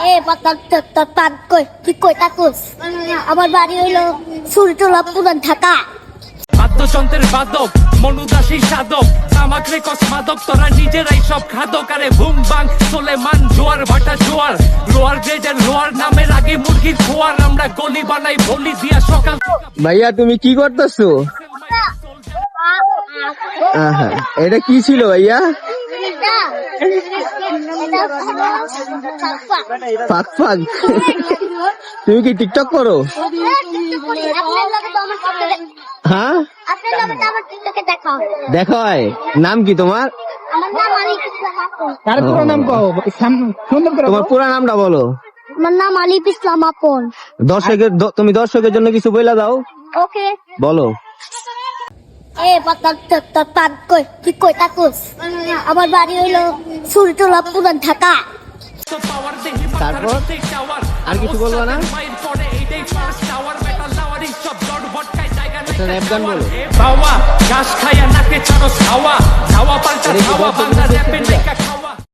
এ পাতার তোর পান কই তুই কই থাকুস? আমার বাড়ি হইলো সুরটোলা পুরান ঢাকা। বাদ্যযন্ত্রের বাদক মনুদাসী সাধক তামাক রেকস মাদক তোরা নিজেরাই সব খাদক আরে বুম বাং সোলেমান জোয়ার ভাটা জোয়ার লোয়ার গ্রেডের লোয়ার নামের আগে মুরগির খোয়ার আমরা গলি বানাই বলি দিয়া সকাল ভাইয়া তুমি কি করতেছো? এটা কি ছিল ভাইয়া? ফাঁক ফাঁক তুমি কি টিকটক করো? হ্যাঁ দেখা হয়। নাম কি তোমার? তোমার পুরো নামটা বলো। আমার নাম আলিফ ইসলাম আপন। তুমি দর্শকের জন্য কিছু বইলা দাও। ওকে বলো। এ পাতার তোর পান কই তুই কই থাকুস? আমার বাড়ি হইলো সুরটোলা পুরান ঢাকা। তারপর আর কিছু বলবো না? একটা র‍্যাপ গান বলো। বাবা ঘাস খায়া নাকে চারস হাওয়া হাওয়া পাল্টা হাওয়া